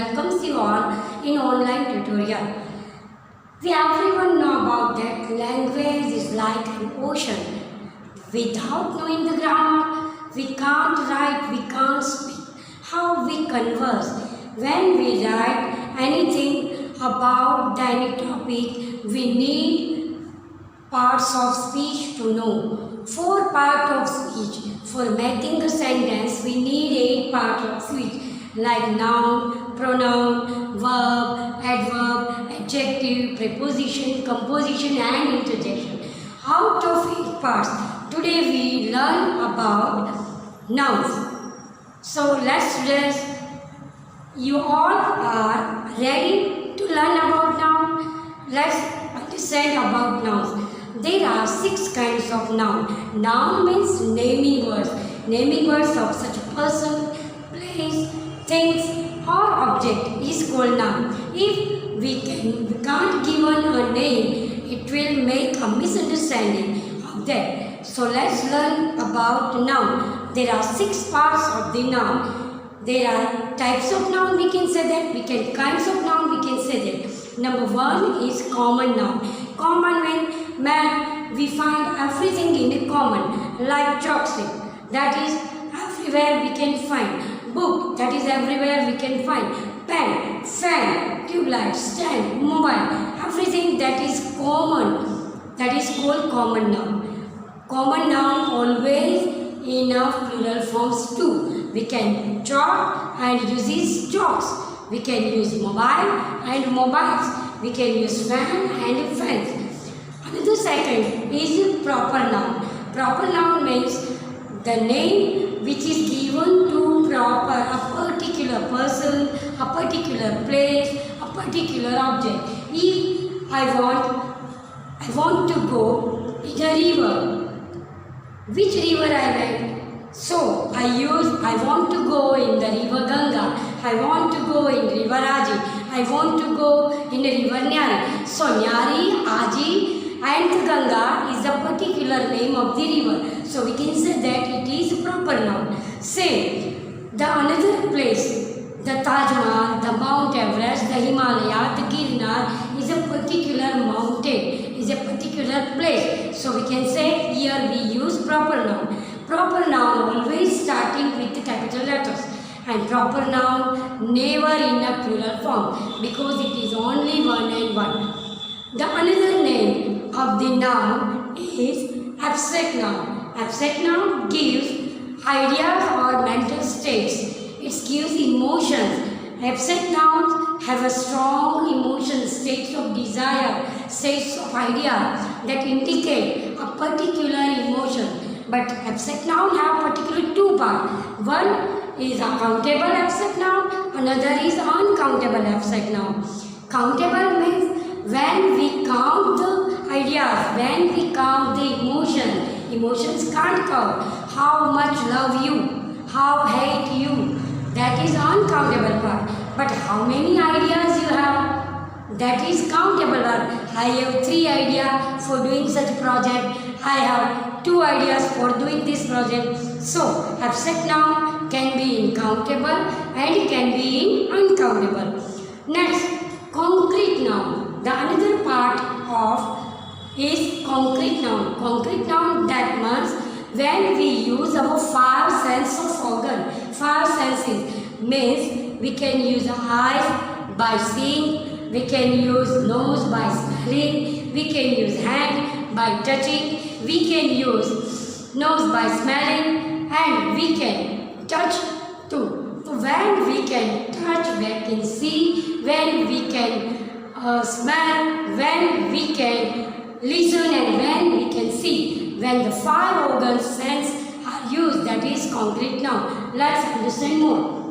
welcomes you all in online tutorial. We everyone know about that language is like an ocean. Without knowing the grammar, we can't write, we can't speak. How we converse? When we write anything about any topic, we need parts of speech to know. 4 parts of speech. For making a sentence, we need 8 parts of speech like noun, pronoun, verb, adverb, adjective, preposition, composition and interjection. Out of 8 parts, today we learn about nouns. So let's just, you all are ready to learn about noun? Let's understand about nouns. There are 6 kinds of noun. Noun means naming words. Naming words of such a person, place, things or object is called noun. If we can't give a name, it will make a misunderstanding of that. So let's learn about noun. There are 6 parts of the noun. There are types of noun, we can say that. Kinds of noun, we can say that. Number 1 is common noun. Common when we find everything in a common, like chopstick, that is everywhere we can find. Book, that is everywhere we can find. Pen, fan, tube light, stand, mobile, everything that is common, that is called common noun. Common noun always in a plural forms too. We can chalk and use these chalks. We can use mobile and mobiles. We can use fan and fans. Another second is proper noun. Proper noun means the name which is given to a particular person, a particular place, a particular object. If I want to go in a river, which river I went? So I want to go in the river Ganga, I want to go in river Aji, I want to go in the river Nyari. So Nyari, Aji and Ganga is a particular name of the river. So we can say that it is proper noun. Same, the another place, the Taj Mahal, the Mount Everest, the Himalaya, the Girnar is a particular mountain, is a particular place. So we can say here we use proper noun. Proper noun always starting with the capital letters and proper noun never in a plural form because it is only one and one. The another name of the noun is abstract noun. Abstract noun gives ideas or mental states. It gives emotions. Abstract nouns have a strong emotion, states of desire, states of idea that indicate a particular emotion. But abstract noun have particularly 2 parts. One is a countable abstract noun, another is uncountable abstract noun. Countable means when we count the ideas, when we count the emotions can't count. How much love you, how hate you, that is uncountable part. But how many ideas you have, that is countable part. I have 3 ideas for doing such project. I have 2 ideas for doing this project. So, abstract noun can be in countable and can be in uncountable. Next, concrete noun. The another part of is concrete noun. Concrete noun that means when we use our 5 sense of organ. 5 senses means we can use eyes by seeing, we can use nose by smelling, we can use hand by touching, we can use nose by smelling and we can touch too. So when we can touch, we can see, when we can smell, when we can listen and when we can see. When the 5 organ sense are used, that is concrete noun. Let's understand more.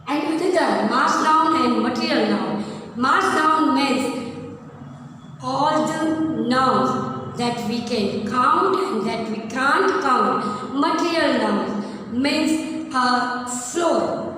And another mass noun and material noun. Mass noun means all the nouns that we can count and that we can't count. Material noun means floor.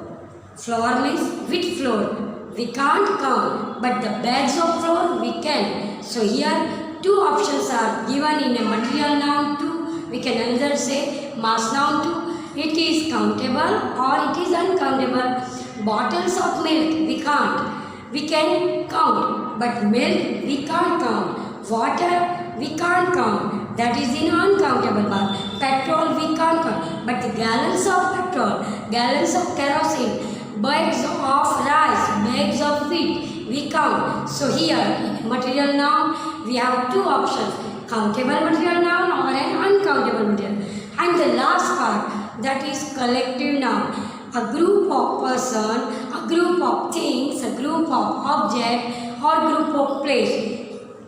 Floor means with floor. We can't count, but the bags of floor we can. So here 2 options are given in a material noun too. We can either say mass noun too. It is countable or it is uncountable. Bottles of milk, we can't. We can count, but milk, we can't count. Water, we can't count. That is in uncountable part. Petrol, we can't count. But the gallons of petrol, gallons of kerosene, bags of rice, bags of wheat, we count. So here, in material noun, we have two options. Countable material noun or an uncountable material. And the last part, that is collective noun. A group of person, a group of things, a group of object or group of place.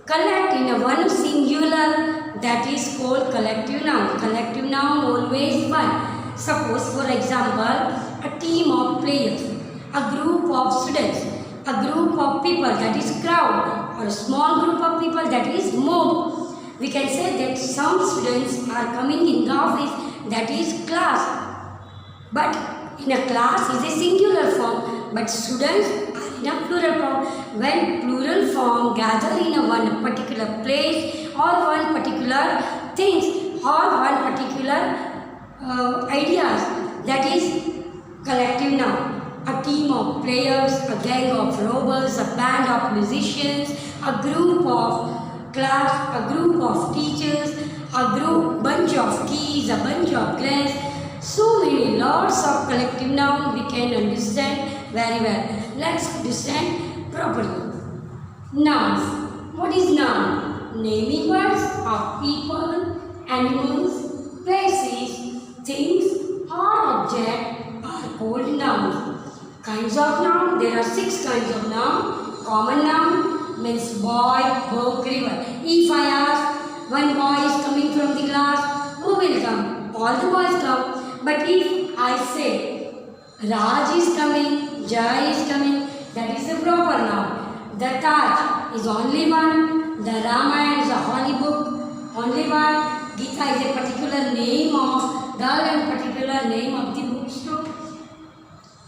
Collect in a one singular, that is called collective noun. Collective noun always one. Suppose for example, a team of players, a group of students, a group of people, that is crowd, or a small group of people, that is mob. We can say that some students are coming in the office, that is class. But in a class is a singular form, but students are in a plural form. When plural form gather in a one particular place or one particular things or one particular ideas, that is collective noun. A team of players, a gang of robbers, a band of musicians, a group of class, a group of teachers, a bunch of keys, a bunch of glass. So many lots of collective noun we can understand very well. Let's understand properly. Nouns. What is noun? Naming words of people, animals, places, things or objects are called nouns. Kinds of noun. There are 6 kinds of noun. Common noun means boy, book, river. If I ask, one boy is coming from the class, who will come? All the boys come. But if I say Raj is coming, Jai is coming, that is a proper noun. The Taj is only one. The Ramayana is a holy book, only one. Gita is a particular name of girl and particular name of the books too.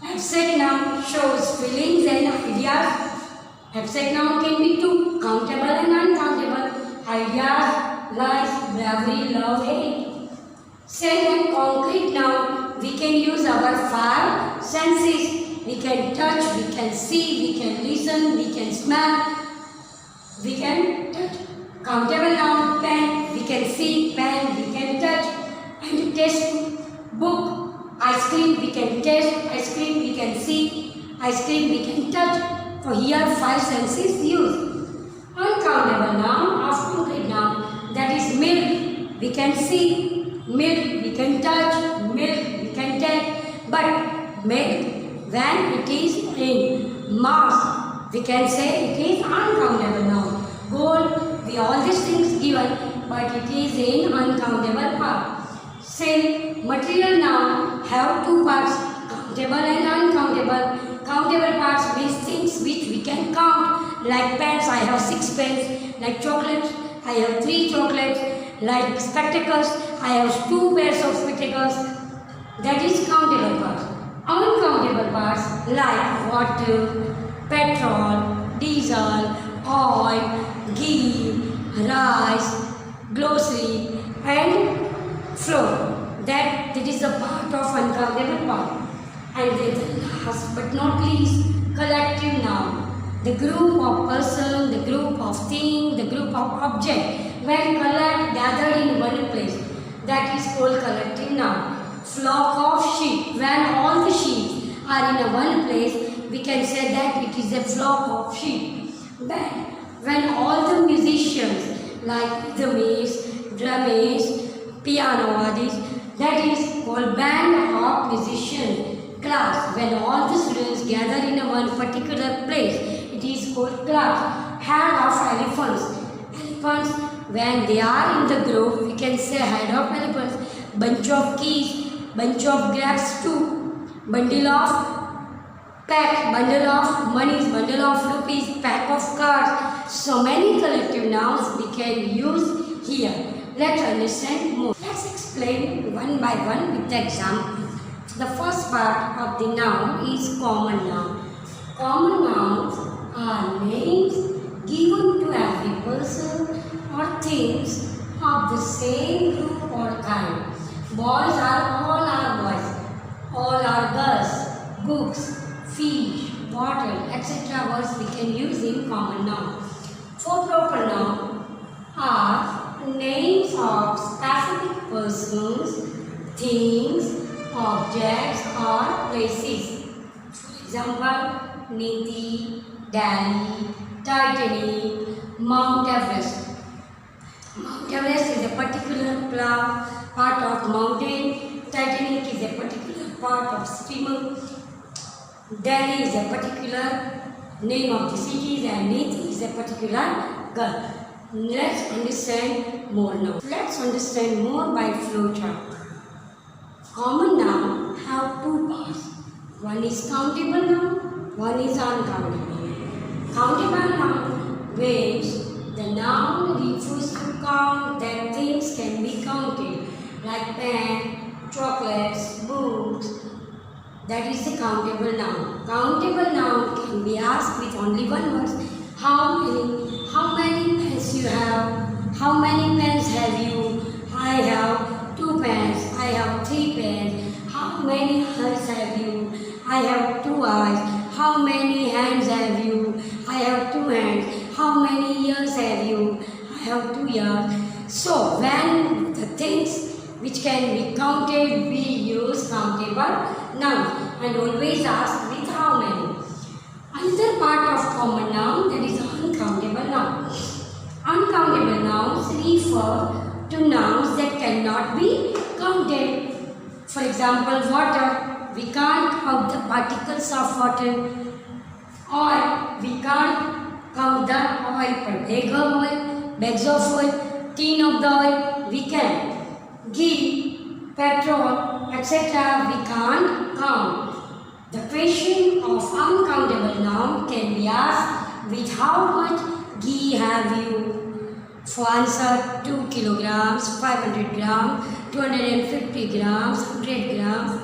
Abstract noun shows feelings and ideas. Abstract noun can be two, countable and uncountable. Ideas, lies, bravery, love, hate. Same and concrete noun, we can use our 5 senses. We can touch, we can see, we can listen, we can smell, we can touch. Countable noun, pen, we can see, pen, we can touch. And taste, book, ice cream, we can taste, ice cream, we can see, ice cream, we can touch. So here 5 senses used. Uncountable noun or concrete noun, that is milk, we can see, milk we can touch, milk we can take, but milk when it is in mass, we can say it is uncountable noun. Gold, we all these things given, but it is in uncountable part. Same material noun have 2 parts, countable and uncountable. Countable parts means things which we can count, like pens, I have 6 pens, like chocolates, I have 3 chocolates, like spectacles, I have 2 pairs of spectacles. That is countable parts. Uncountable parts like water, petrol, diesel, oil, ghee, rice, grocery and flour. That is a part of uncountable part. And then the last but not least, collective noun. The group of person, the group of thing, the group of object, when gathered in one place, that is called collective noun. Flock of sheep, when all the sheep are in a one place, we can say that it is a flock of sheep. When all the musicians like rhythmists, drummers, piano, that is called band of musicians. Class, when all the students gather in a one particular place, it is called class. Herd of elephants. Elephants, when they are in the group, we can say herd of elephants. Bunch of keys, bunch of grapes too. Bundle of pack, bundle of monies, bundle of rupees, pack of cards. So many collective nouns we can use here. Let's understand more. Let's explain one by one with the example. The first part of the noun is common noun. Common nouns are names given to every person or things of the same group or kind. Boys are all our boys, all our girls, books, fish, bottle, etc. words we can use in common noun. For proper noun are names of specific persons, things, objects or places. For example, Niti, Delhi, Titanic, Mount Everest. Mount Everest is a particular part of mountain. Titanic is a particular part of steamer. Delhi is a particular name of the city and Niti is a particular girl. Let's understand more now. Let's understand more by flowchart. Common noun have two parts. One is countable noun, one is uncountable. Countable noun means the noun refers to count that things can be counted, like pen, chocolates, books. That is the countable noun. Countable noun can be asked with only one word. How many pens you have? How many pens have you? I have 2 pens. I have 3 pens. How many eyes have you? I have 2 eyes. How many hands have you? I have 2 hands. How many ears have you? I have 2 ears. So when the things which can be counted, we use countable noun and always ask with how many. Another part of common noun, that is uncountable noun. Uncountable nouns refer to nouns that cannot be counted. For example, water. We can't count the particles of water. Oil. We can't count the oil per bag of oil, bags of oil, tin of the oil. We can. Ghee, petrol, etc. we can't count. The question of uncountable noun can be asked with how much ghee have you? For answer 2 kilograms, 500 grams, 250 grams, 100 grams.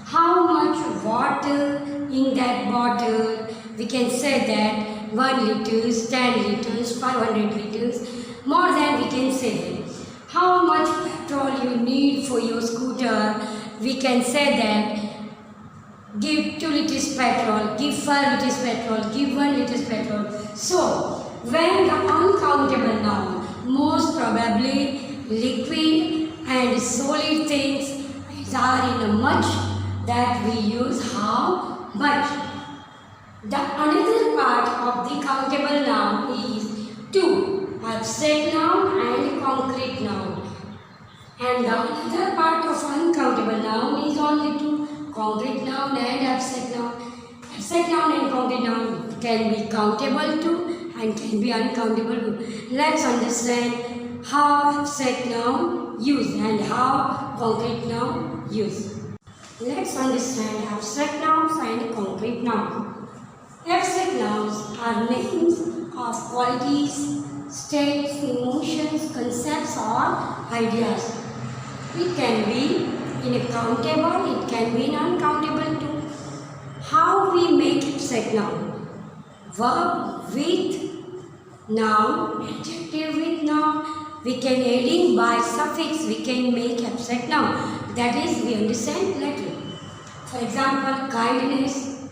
How much water in that bottle? We can say that 1 liters, 10 liters, 500 liters. More than we can say. How much petrol you need for your scooter? We can say that give 2 liters petrol, give 5 liters petrol, give 1 liters petrol. So, when the uncountable noun, most probably liquid and solid things are in a much, that we use how much. The another part of the countable noun is two, abstract noun and concrete noun. And the other part of uncountable noun is only two, concrete noun and abstract noun. Abstract noun and concrete noun can be countable too and can be uncountable too. Let's understand how abstract noun use and how concrete noun use. Let's understand abstract nouns and concrete nouns. Abstract nouns are names of qualities, states, emotions, concepts or ideas. It can be in a countable, it can be in uncountable too. How we make abstract noun? Verb with noun, adjective with noun. We can adding by suffix, we can make abstract noun. That is, we understand later. For example, kindness,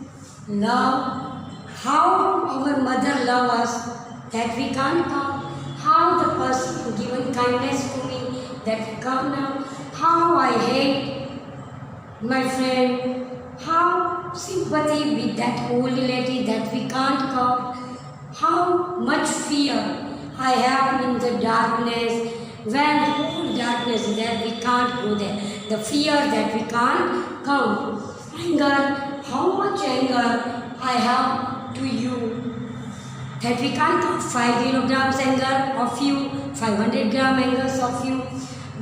love, how our mother loves us, that we can't count. How the person given kindness to me, that we can't now. How I hate my friend, how sympathy with that old lady, that we can't count. How much fear I have in the darkness, when whole darkness is there, we can't go there. The fear that we can't count. Anger, how much anger I have to you, that we can't count. 5 kilograms anger of you, 500 gram anger of you.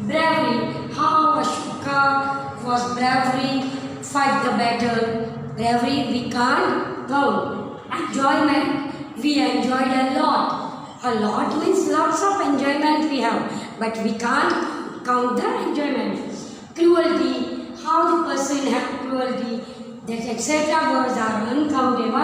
Bravery, how Ashoka was bravery, fight the battle. Bravery we can't count. Enjoyment, we enjoyed a lot. A lot means lots of enjoyment we have, but we can't count the enjoyment. Cruelty, how the person have cruelty, that etc. words are uncountable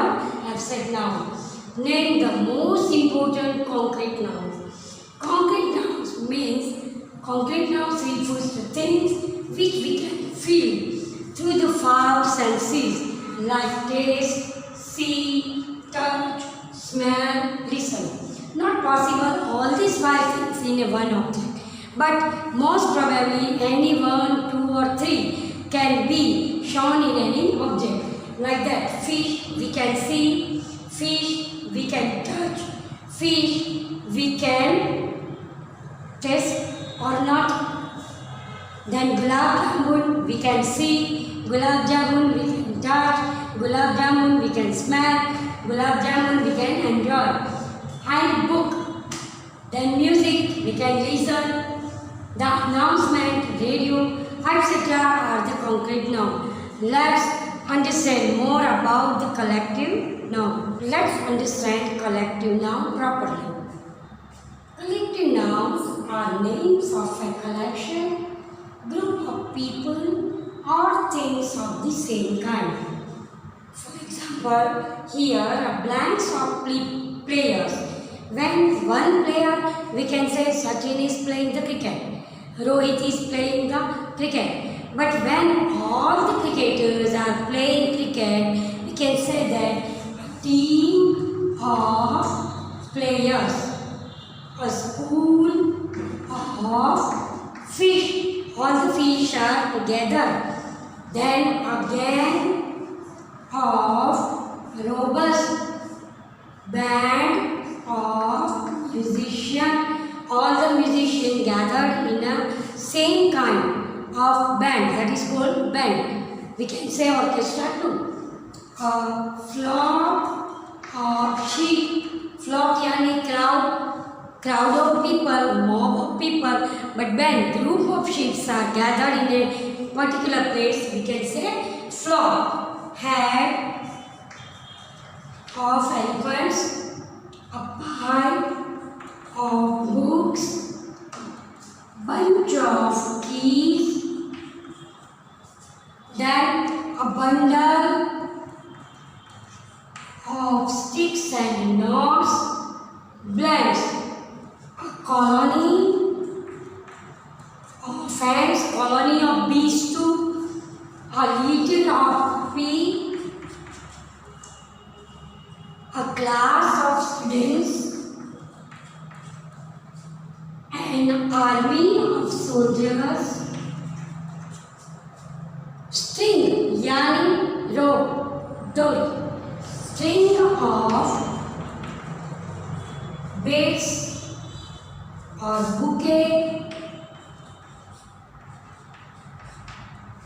abstract nouns. Name the most important concrete nouns. Concrete nouns means concrete nouns refers to things which we can feel through the far senses, like taste, see, touch, smell, listen. Not possible all these five things in a one object, but most probably any one, two or three can be shown in any object. Like that, fish we can see, fish we can touch, fish we can taste or not. Then gulab jamun we can see, gulab jamun we can touch, gulab jamun we can smell, gulab jamun we can enjoy. And book, then music we can listen, the announcement, radio, etc. are the concrete noun. Let's understand more about the collective noun. Let's understand collective noun properly. Collective nouns are names of a collection, group of people or things of the same kind. For example, here are blanks of players. When one player, we can say Sachin is playing the cricket, Rohit is playing the cricket. But when all the cricketers are playing cricket, we can say that a team of players, a school of fish, all the fish are together. Then a gang of robust band of musicians, all the musicians gathered in a same kind of band, that is called band. We can say orchestra too. A flock of sheep, flock yani crowd of people, mob of people, but band, group of sheep are gathered in a particular place, we can say flock. Head of elephants, a pile of books, bunch of keys, then a bundle of sticks and knots, blanks, a colony of ants, colony of bees too, a litter of pea, a class of students, an army of soldiers, string yani rope, dori, string of beads or bouquet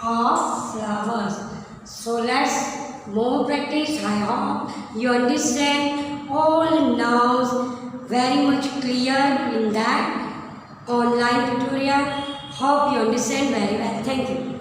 of flowers. So let's more practice. I hope you understand all nouns very much clear in that online tutorial. Hope you understand very well. Thank you.